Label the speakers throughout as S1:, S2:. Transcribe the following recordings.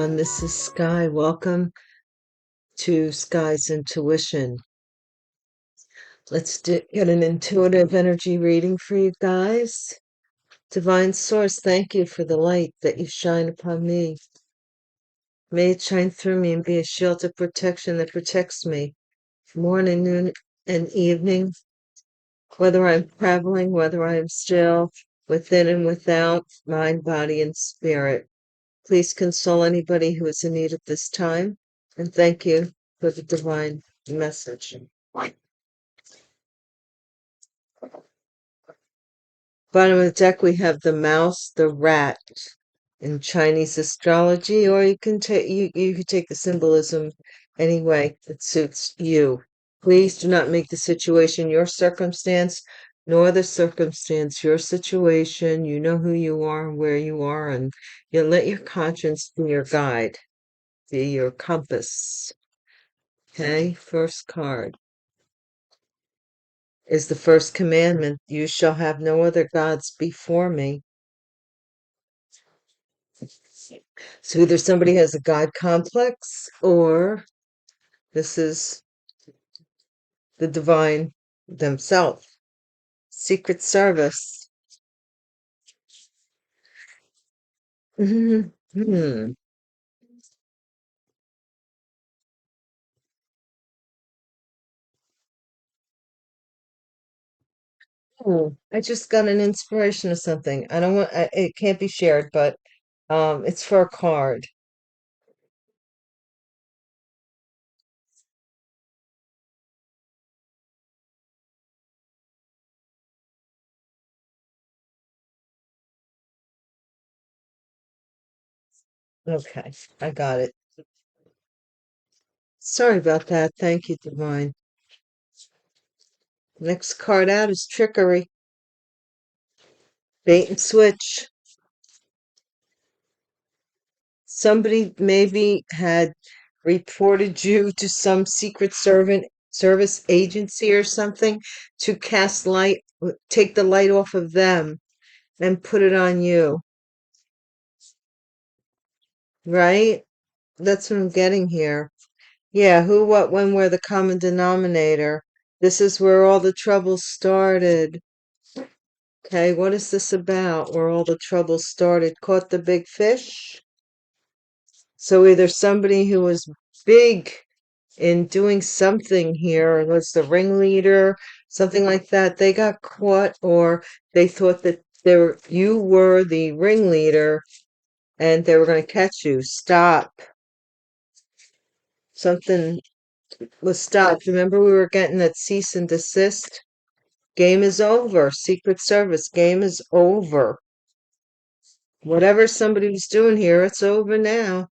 S1: everyone. This is Sky. Welcome to Sky's Intuition. Let's get an intuitive energy reading for you guys. Divine Source, thank you for the light that you shine upon me. May it shine through me and be a shield of protection that protects me morning, noon, and evening, whether I'm traveling, whether I'm still, within and without, mind, body, and spirit. Please console anybody who is in need at this time, and thank you for the divine message. Bottom of the deck, we have the mouse, the rat in Chinese astrology, or you can take you can take the symbolism any way that suits you. Please do not make the situation your circumstance, nor the circumstance your situation. You know who you are and where you are, and you let your conscience be your guide, be your compass. Okay, first card is the first commandment. You shall have no other gods before me. So either somebody has a God complex, or this is the divine themselves. Secret Service. Hmm. Oh, I just got an inspiration of something. I don't want it can't be shared, but it's for a card. Okay, I got it. Sorry about that. Thank you, divine. Next card out is trickery. Bait and switch. Somebody maybe had reported you to some secret service agency or something to cast light, take the light off of them and put it on you, right? That's what I'm getting here. Yeah, who, what, when, where, the common denominator. This is where all the trouble started. Okay, what is this about? Where all the trouble started? Caught the big fish? So either somebody who was big in doing something here, was the ringleader, something like that, they got caught, or they thought that you were the ringleader and they were going to catch you. Stop. Something was stopped. Remember, we were getting that cease and desist? Game is over. Secret Service, game is over. Whatever somebody was doing here, it's over now.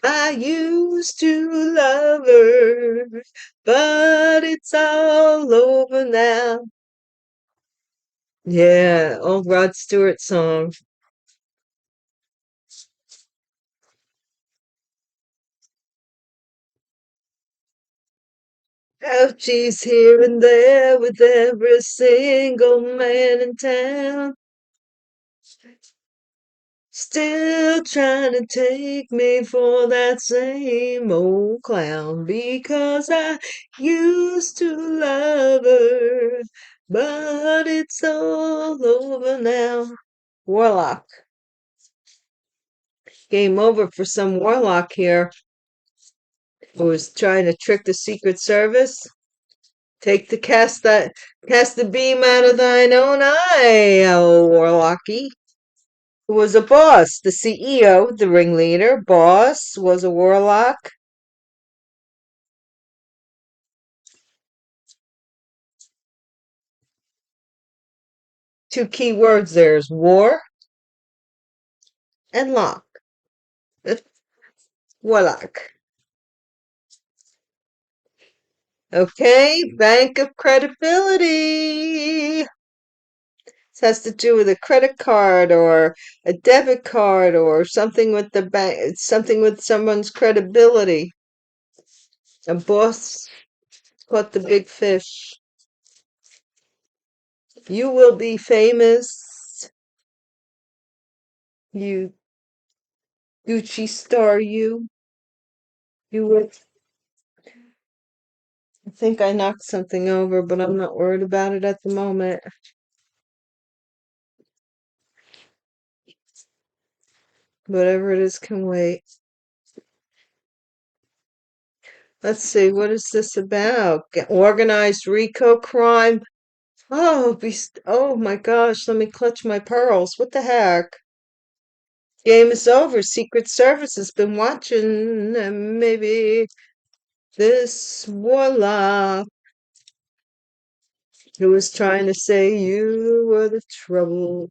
S1: I used to love her, but it's all over now. Yeah, old Rod Stewart song. Ouchies here and there with every single man in town. Still trying to take me for that same old clown, because I used to love her, but it's all over now. Warlock. Game over for some warlock here who was trying to trick the Secret Service. Take the cast the beam out of thine own eye, O warlocky. Who was a boss, the CEO, the ringleader, boss, was a warlock. Two key words there's war and lock. Warlock. Okay, bank of credibility. This has to do with a credit card or a debit card or something with the bank, something with someone's credibility. A boss caught the big fish. You will be famous. You Gucci star, you would. I think I knocked something over, but I'm not worried about it at the moment. Whatever it is can wait. Let's see, what is this about? Organized RICO crime? Oh, oh my gosh, let me clutch my pearls. What the heck? Game is over. Secret Service has been watching, and maybe this warlock who was trying to say you were the trouble.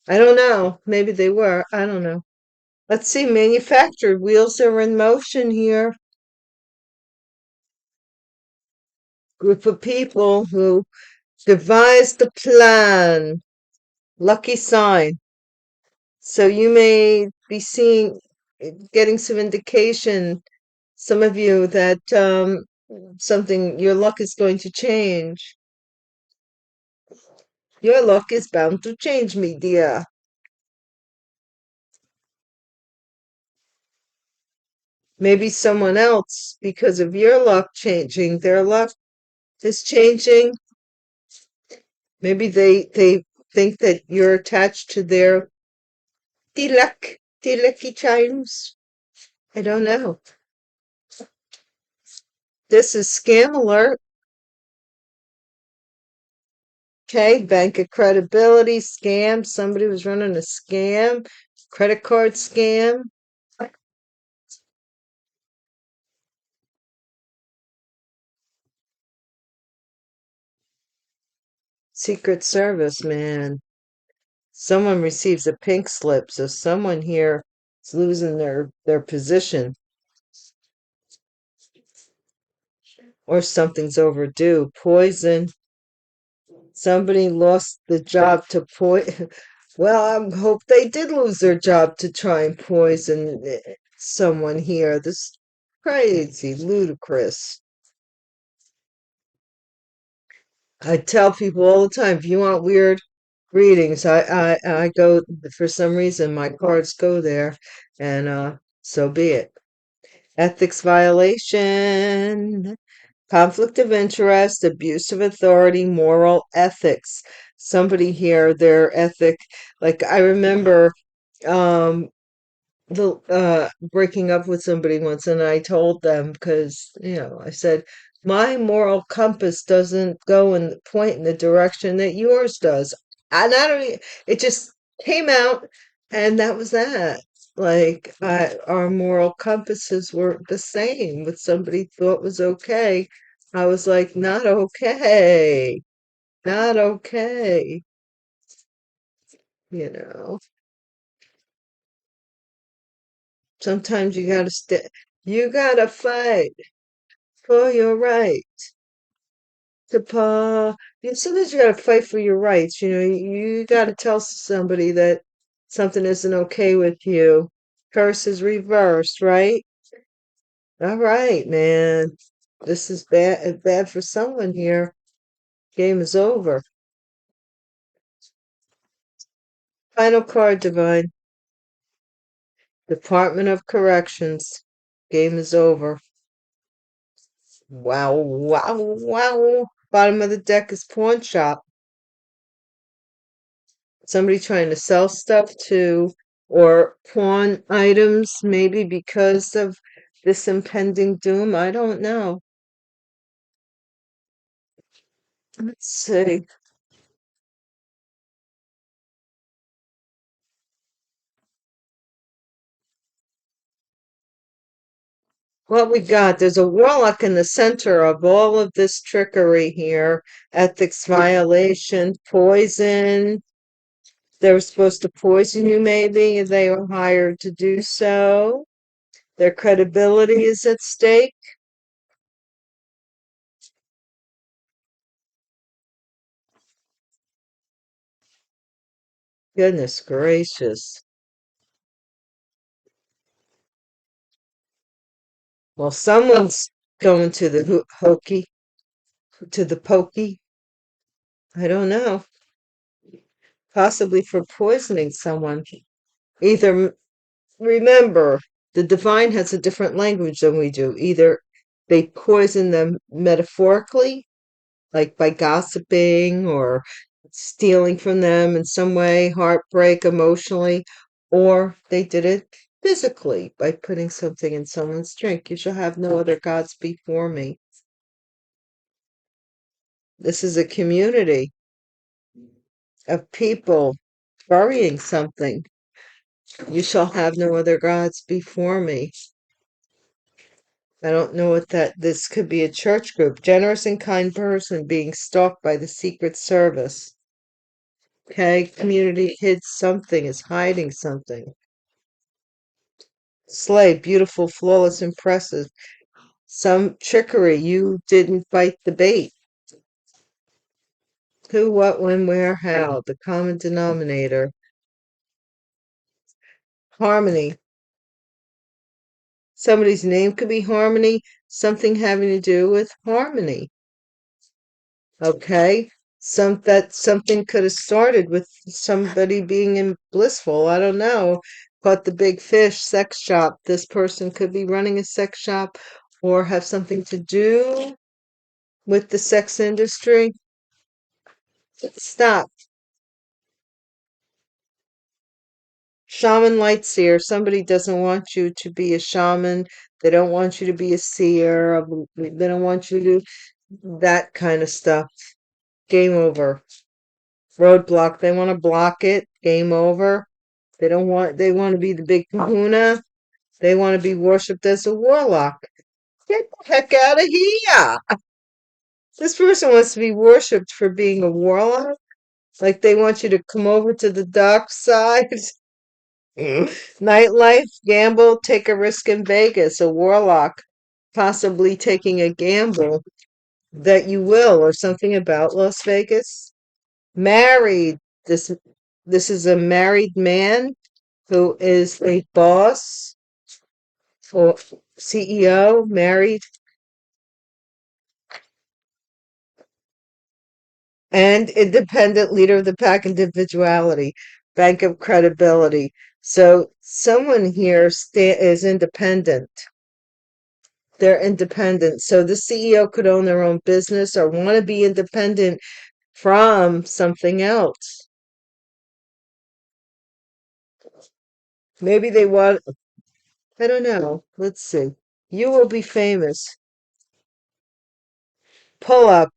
S1: I don't know. Maybe they were. I don't know. Let's see. Manufactured wheels are in motion here. Group of people who devised the plan. Lucky sign. So you may be seeing, getting some indication, some of you, that something, your luck is going to change. Your luck is bound to change, me dear. Maybe someone else, because of your luck changing, their luck is changing. Maybe they think that you're attached to their lucky charms. I don't know. This is scam alert. Okay, bank of credibility, scam. Somebody was running a scam, credit card scam. Secret Service, man. Someone receives a pink slip, so someone here is losing their position, or something's overdue. Poison. Somebody lost the job to poison. Well, I hope they did lose their job to try and poison someone here. This is crazy, ludicrous. I tell people all the time, if you want weird readings, I go, for some reason my cards go there, and so be it. Ethics violation, conflict of interest, abuse of authority, moral ethics. Somebody here, their ethic, like I remember um the breaking up with somebody once, and I told them, because I said my moral compass doesn't go and point in the direction that yours does. And I don't it just came out, and that was that. Like, our moral compasses were the same. What somebody thought was okay, I was like, not okay, not okay, you know. Sometimes you gotta fight for your right to sometimes you gotta fight for your rights. You gotta tell somebody that something isn't okay with you. Curse is reversed, right? All right, man. This is bad for someone here. Game is over. Final card, Divine. Department of Corrections. Game is over. Wow, wow, wow. Bottom of the deck is pawn shop. Somebody trying to sell stuff to, or pawn items, maybe because of this impending doom. I don't know. Let's see. What we got? There's a warlock in the center of all of this trickery here. Ethics violation, poison. They were supposed to poison you, maybe. They were hired to do so. Their credibility is at stake. Goodness gracious. Well, someone's going to the hokey, to the pokey. I don't know. Possibly for poisoning someone. Either remember, the divine has a different language than we do. Either they poison them metaphorically, like by gossiping or stealing from them in some way, heartbreak emotionally, or they did it physically by putting something in someone's drink. You shall have no other gods before me. This is a community of people burying something. You shall have no other gods before me. I don't know what this could be a church group. Generous and kind person being stalked by the Secret Service. Okay, community hid something, is hiding something. Slay, beautiful, flawless, impressive. Some trickery, you didn't bite the bait. Who, what, when, where, how. The common denominator. Harmony. Somebody's name could be Harmony, something having to do with harmony. Okay? Something could have started with somebody being in blissful. I don't know. Caught the big fish, sex shop. This person could be running a sex shop or have something to do with the sex industry. Stop. Shaman light seer. Somebody doesn't want you to be a shaman. They don't want you to be a seer. They don't want you to do that kind of stuff. Game over. Roadblock. They want to block it. Game over. They want to be the big kahuna. They want to be worshipped as a warlock. Get the heck out of here. This person wants to be worshipped for being a warlock. Like they want you to come over to the dark side. Nightlife, gamble, take a risk in Vegas, a warlock, possibly taking a gamble that you will, or something about Las Vegas. Married. This is a married man who is a boss or CEO, married, and independent leader of the pack, individuality, bank of credibility. So someone here is independent. They're independent. So the CEO could own their own business or want to be independent from something else. Maybe they want, I don't know. Let's see. You will be famous. Pull up,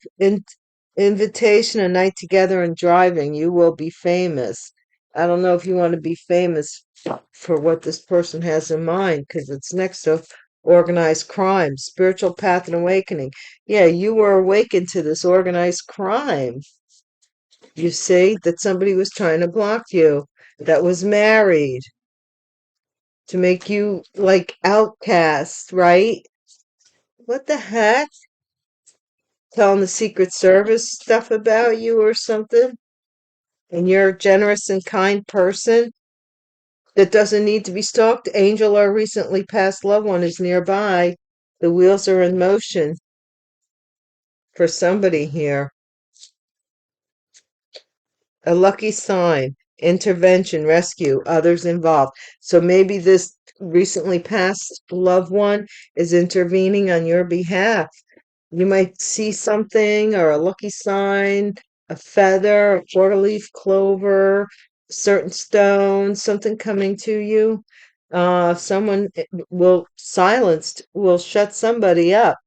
S1: invitation, a night together and driving. You will be famous. I don't know if you want to be famous for what this person has in mind because it's next to organized crime, spiritual path and awakening. Yeah, you were awakened to this organized crime. You see that somebody was trying to block you, that was married to make you like outcast, right? What the heck? Telling the Secret Service stuff about you or something? And you're a generous and kind person that doesn't need to be stalked. Angel or recently passed loved one is nearby. The wheels are in motion for somebody here. A lucky sign, intervention, rescue, others involved. So maybe this recently passed loved one is intervening on your behalf. You might see something or a lucky sign, a feather, a four-leaf clover, certain stone, something coming to you. Someone will shut somebody up.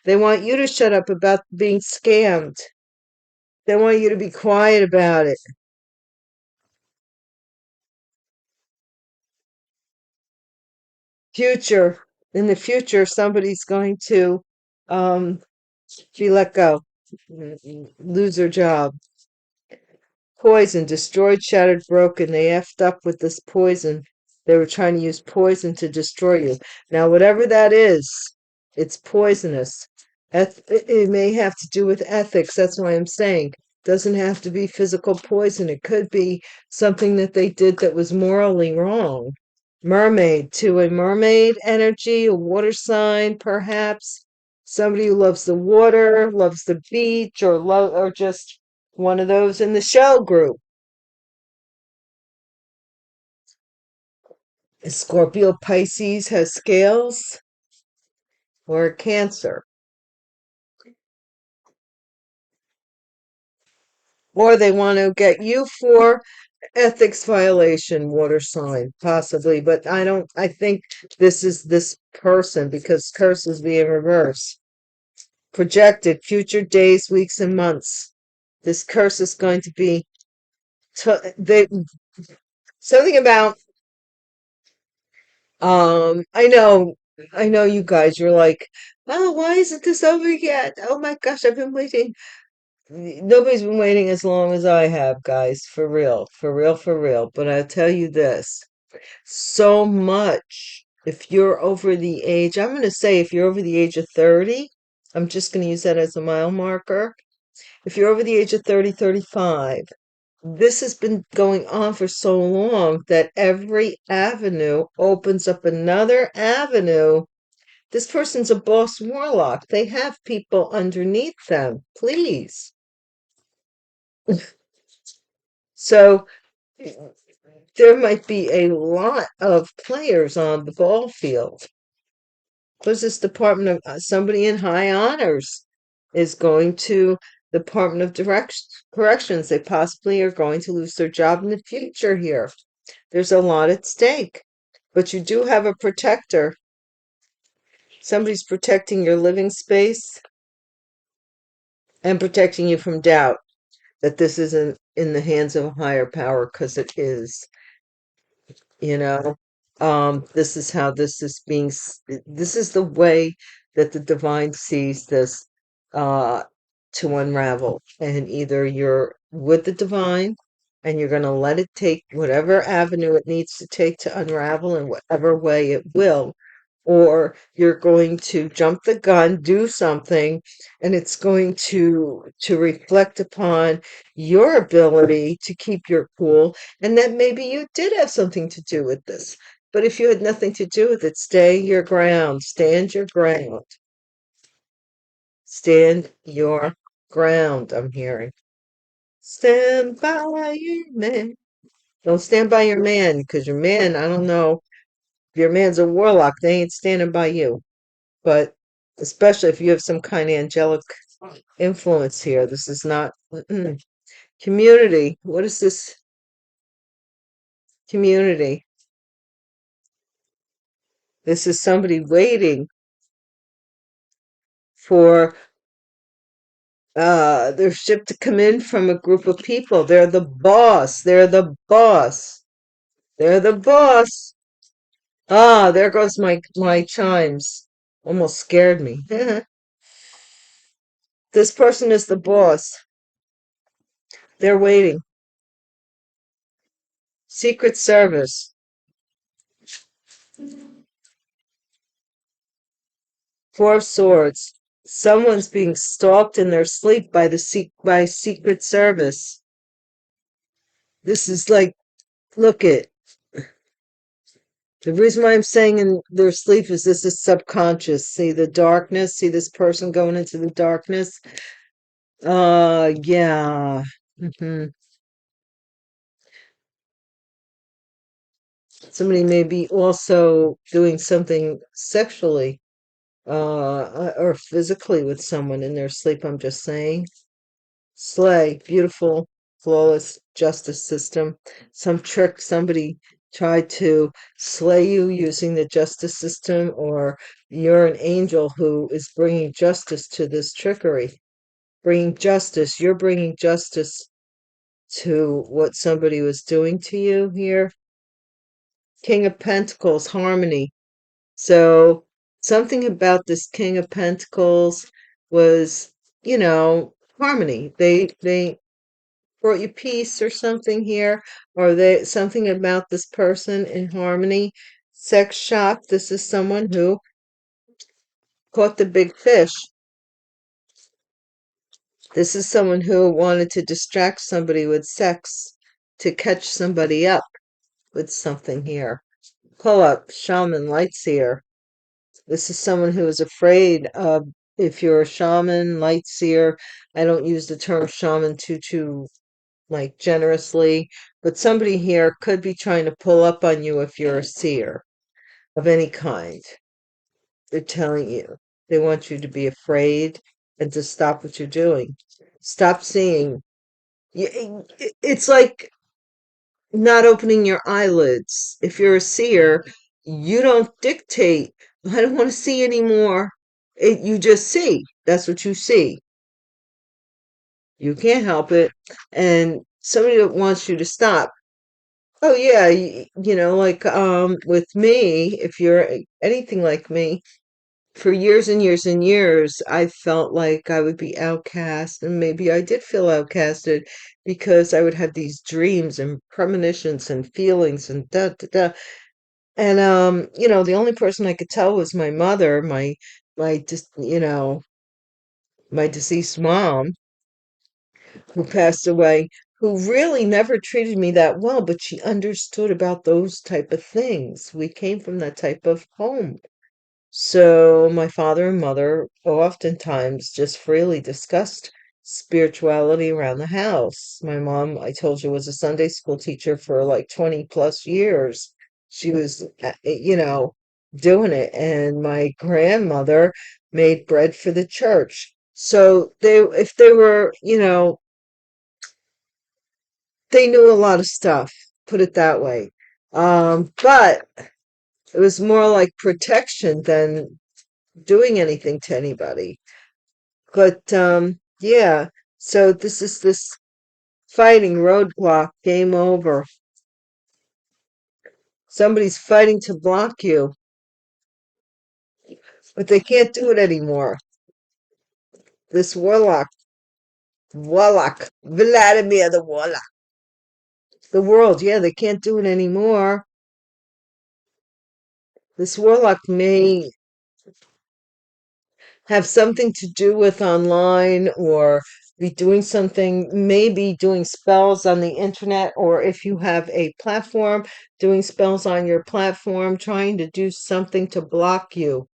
S1: They want you to shut up about being scammed. They want you to be quiet about it. Future. In the future, somebody's going to um, be let go, lose their job. Poison, destroyed, shattered, broken. They effed up with this poison. They were trying to use poison to destroy you. Now, whatever that is, it's poisonous. It may have to do with ethics. That's why I'm saying. Doesn't have to be physical poison. It could be something that they did that was morally wrong. Mermaid, to a mermaid energy, a water sign, perhaps. Somebody who loves the water, loves the beach, or just one of those in the shell group. Scorpio Pisces has scales or Cancer. Or they want to get you for ethics violation, water sign, possibly. But I think this is this person because curse is being reversed. Projected future days, weeks, and months. This curse is going to be they something about I know you guys, you're like, oh, why isn't this over yet? Oh my gosh, I've been waiting. Nobody's been waiting as long as I have, guys, for real, for real, for real. But I'll tell you this, so much. If you're over the age, I'm going to say if you're over the age of 30, I'm just going to use that as a mile marker. If you're over the age of 30, 35, this has been going on for so long that every avenue opens up another avenue. This person's a boss warlock. They have people underneath them. Please. So there might be a lot of players on the ball field. Because this Department of somebody in high honors is going to Department of Corrections. They possibly are going to lose their job in the future here. There's a lot at stake. But you do have a protector. Somebody's protecting your living space and protecting you from doubt that this isn't in the hands of a higher power, because it is. You know, this is how this is this is the way that the divine sees this uh to unravel. And either you're with the divine and you're going to let it take whatever avenue it needs to take to unravel in whatever way it will, or you're going to jump the gun, do something, and it's going to reflect upon your ability to keep your cool, and that maybe you did have something to do with this. But if you had nothing to do with it, stay your ground, stand your ground, stand your ground. I'm hearing stand by your man. Don't stand by your man, because your man, I don't know, if your man's a warlock, they ain't standing by you. But especially if you have some kind of angelic influence here, this is not community. What is this community? This is somebody waiting for their ship to come in from a group of people. They're the boss. They're the boss. They're the boss. Ah, there goes my chimes. Almost scared me. This person is the boss. They're waiting. Secret Service. Four of Swords. Someone's being stalked in their sleep by by Secret Service. This is like, look it. The reason why I'm saying in their sleep is this is subconscious. See the darkness? See this person going into the darkness? Yeah. Somebody may be also doing something sexually or physically with someone in their sleep, I'm just saying. Slay, beautiful, flawless justice system. Some trick, somebody tried to slay you using the justice system, or you're an angel who is bringing justice to this trickery. Bringing justice, you're bringing justice to what somebody was doing to you here. King of Pentacles, harmony. So something about this King of Pentacles was, harmony. They brought you peace or something here, or they something about this person in harmony. Sex shop. This is someone who caught the big fish. This is someone who wanted to distract somebody with sex to catch somebody up with something here. Pull up, shaman, light seer. This is someone who is afraid of, if you're a shaman, light seer. I don't use the term shaman too like generously, But somebody here could be trying to pull up on you if you're a seer of any kind. They're telling you. They want you to be afraid and to stop what you're doing. Stop seeing. It's like not opening your eyelids. If you're a seer, you don't dictate, I don't want to see anymore. You just see. That's what you see. You can't help it. And somebody that wants you to stop. Oh yeah, like with me, if you're anything like me, for years and years and years, I felt like I would be outcast, and maybe I did feel outcasted because I would have these dreams and premonitions and feelings and da da da. And the only person I could tell was my mother, my just my deceased mom, who passed away, who really never treated me that well, but she understood about those type of things. We came from that type of home. So my father and mother oftentimes just freely discussed spirituality around the house. My mom, I told you, was a Sunday school teacher for like 20 plus years. She was, doing it. And my grandmother made bread for the church. So if they were, they knew a lot of stuff, put it that way. But it was more like protection than doing anything to anybody. But yeah, so this is this fighting roadblock, game over. Somebody's fighting to block you, but they can't do it anymore. This warlock, Vladimir the warlock. The world, yeah, they can't do it anymore. This warlock may have something to do with online, or be doing something, maybe doing spells on the internet, or if you have a platform, doing spells on your platform, trying to do something to block you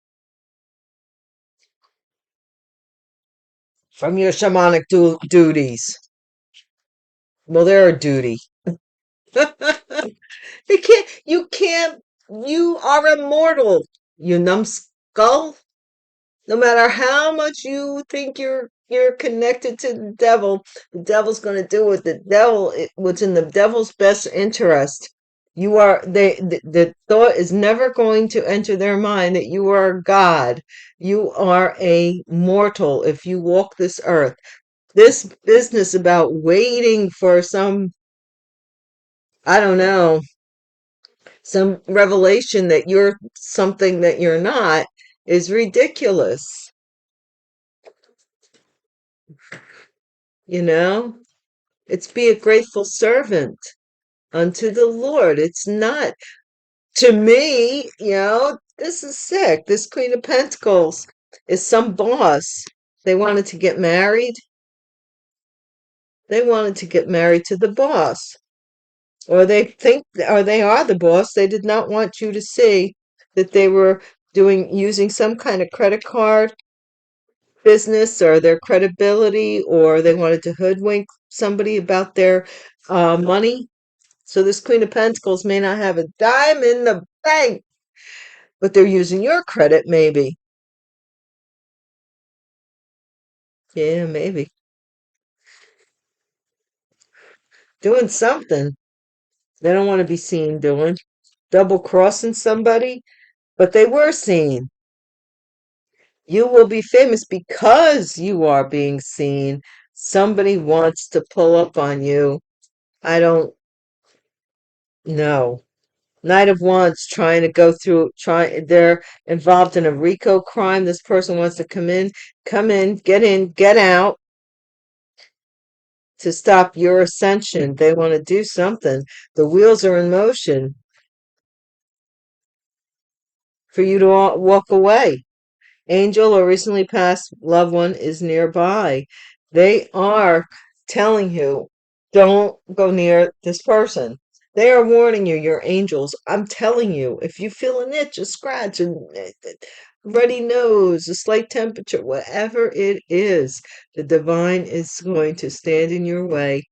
S1: from your shamanic duties. Well, they're a duty. You are immortal, you numbskull. No matter how much you think you're connected to the devil's going to do what what's in the devil's best interest. The thought is never going to enter their mind that you are God. You are a mortal if you walk this earth. This business about waiting for some, I don't know, some revelation that you're something that you're not is ridiculous. You know, it's be a grateful servant unto the Lord. It's not, to me, this is sick. This Queen of Pentacles is some boss. They wanted to get married. They wanted to get married to the boss. Or they are the boss. They did not want you to see that they were using some kind of credit card business or their credibility, or they wanted to hoodwink somebody about their money. So this Queen of Pentacles may not have a dime in the bank, but they're using your credit, maybe. Yeah, maybe. Doing something they don't want to be seen doing. Double crossing somebody, but they were seen. You will be famous because you are being seen. Somebody wants to pull up on you. I don't know. Knight of Wands trying to go through, they're involved in a RICO crime. This person wants to come in, get out to stop your ascension. They want to do something. The wheels are in motion for you to walk away. Angel or recently passed loved one is nearby. They are telling you, don't go near this person. They are warning you, your angels. I'm telling you, if you feel an itch, a scratch, a runny nose, a slight temperature, whatever it is, the divine is going to stand in your way.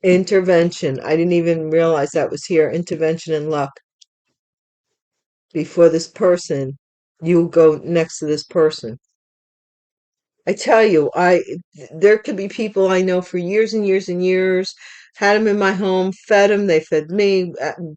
S1: Intervention. I didn't even realize that was here. Intervention and luck. Before this person, you go next to this person. I tell you, there could be people I know for years and years and years, had them in my home, fed them, they fed me,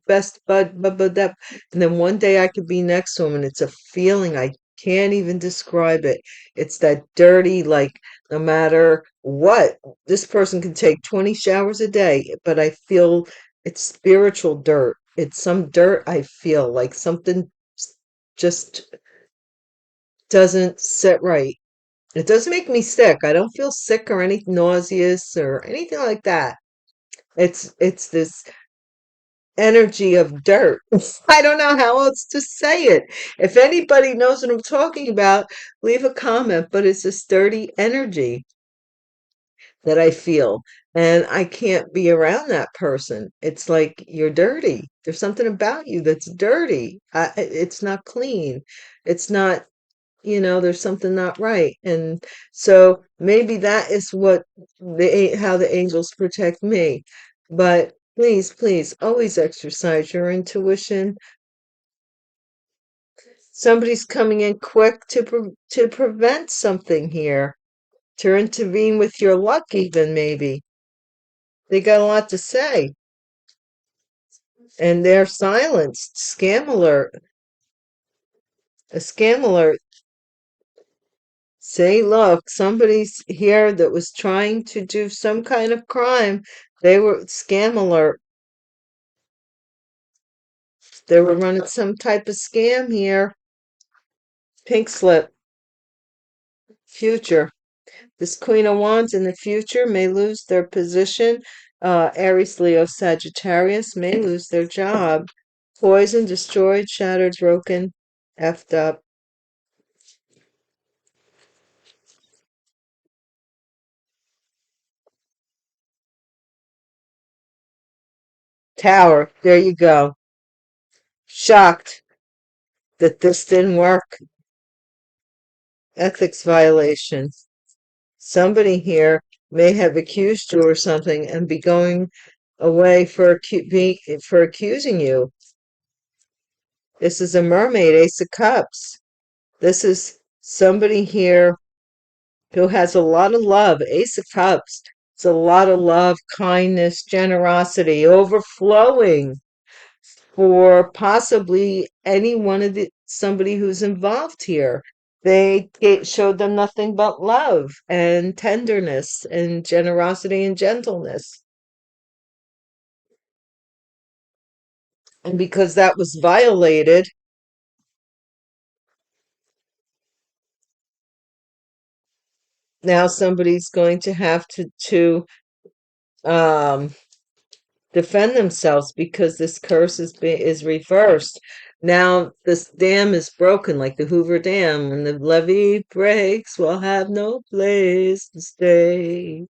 S1: best bud, that, and then one day I could be next to them, and it's a feeling I can't even describe it. It's that dirty, like no matter what, this person can take 20 showers a day, but I feel it's spiritual dirt. It's some dirt I feel like something just doesn't sit right. It doesn't make me sick. I don't feel sick or any nauseous or anything like that. It's this energy of dirt. I don't know how else to say it. If anybody knows what I'm talking about, leave a comment, but it's this dirty energy that I feel, and I can't be around that person. It's like you're dirty. There's something about you that's dirty. It's not clean. It's not, there's something not right. And so maybe that is what how the angels protect me. But please, please, always exercise your intuition. Somebody's coming in quick to prevent something here, to intervene with your luck, even maybe. They got a lot to say, and they're silenced. Scam alert. A scam alert. Say, look, somebody's here that was trying to do some kind of crime. They were scam alert. They were running some type of scam here. Pink slip. Future. This Queen of Wands in the future may lose their position. Aries, Leo, Sagittarius may lose their job. Poisoned, destroyed, shattered, broken, effed up. Tower. There you go. Shocked that this didn't work. Ethics violation. Somebody here may have accused you or something and be going away for accusing you. This is a mermaid, Ace of Cups. This is somebody here who has a lot of love. Ace of Cups. It's a lot of love, kindness, generosity, overflowing for possibly any one of somebody who's involved here. It showed them nothing but love and tenderness and generosity and gentleness. And because that was violated, now somebody's going to have to defend themselves because this curse is reversed. Now this dam is broken, like the Hoover Dam. When the levee breaks, we'll have no place to stay.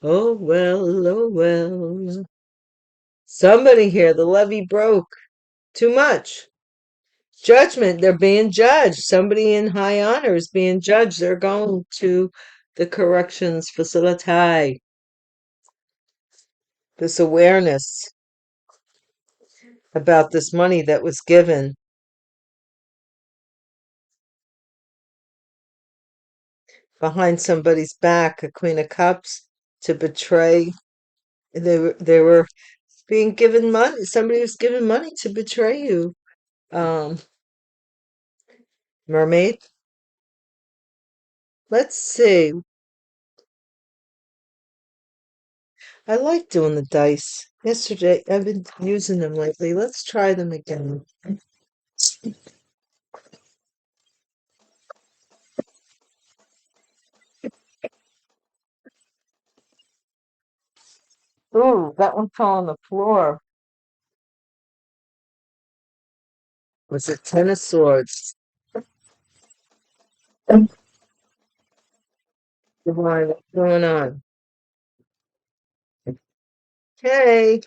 S1: Oh well, oh well. Somebody here, the levee broke. Too much. Judgment, they're being judged. Somebody in high honor is being judged. They're going to the corrections facility. This awareness about this money that was given behind somebody's back, a Queen of Cups, to betray. They were being given money. Somebody was given money to betray you. Um, Mermaid. Let's see. I like doing the dice. Yesterday, I've been using them lately. Let's try them again. Ooh, that one fell on the floor. Was it Ten of Swords? Divine, what's going on? Okay.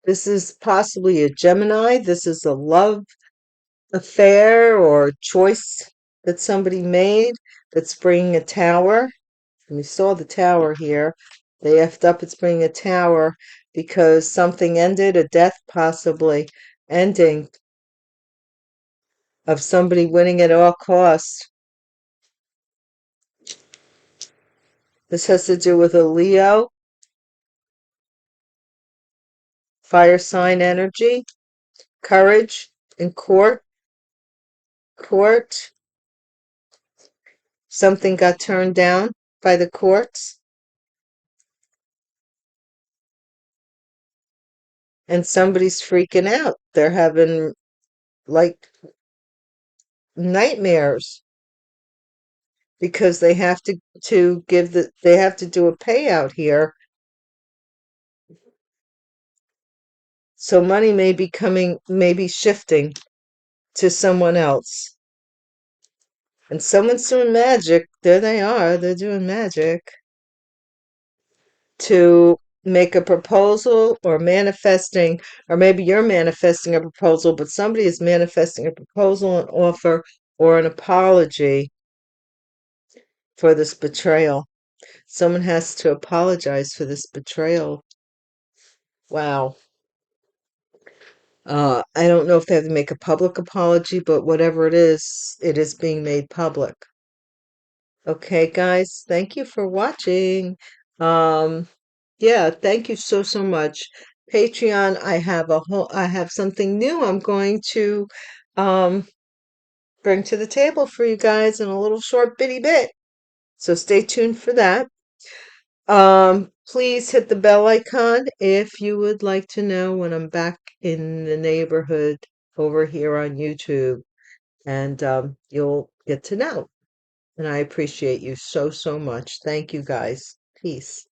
S1: This is possibly a Gemini. This is a love affair or choice that somebody made that's bringing a tower. And we saw the tower here. They effed up at Spring a Tower because something ended, a death possibly ending of somebody winning at all costs. This has to do with a Leo, fire sign energy, courage in court. Something got turned down by the courts, and somebody's freaking out. They're having like nightmares because they have to give they have to do a payout here. So money may be coming, maybe shifting to someone else. And someone's doing magic. There they are. They're doing magic to make a proposal or manifesting, or maybe you're manifesting a proposal, but somebody is manifesting a proposal, an offer, or an apology for this betrayal. Someone has to apologize for this betrayal. Wow. I don't know if they have to make a public apology, but whatever it is being made public. Okay, guys, thank you for watching. Um, yeah, thank you so much. Patreon, I have something new I'm going to um bring to the table for you guys in a little short bitty bit. So stay tuned for that. Please hit the bell icon if you would like to know when I'm back in the neighborhood over here on YouTube, and you'll get to know. And I appreciate you so much. Thank you, guys. Peace.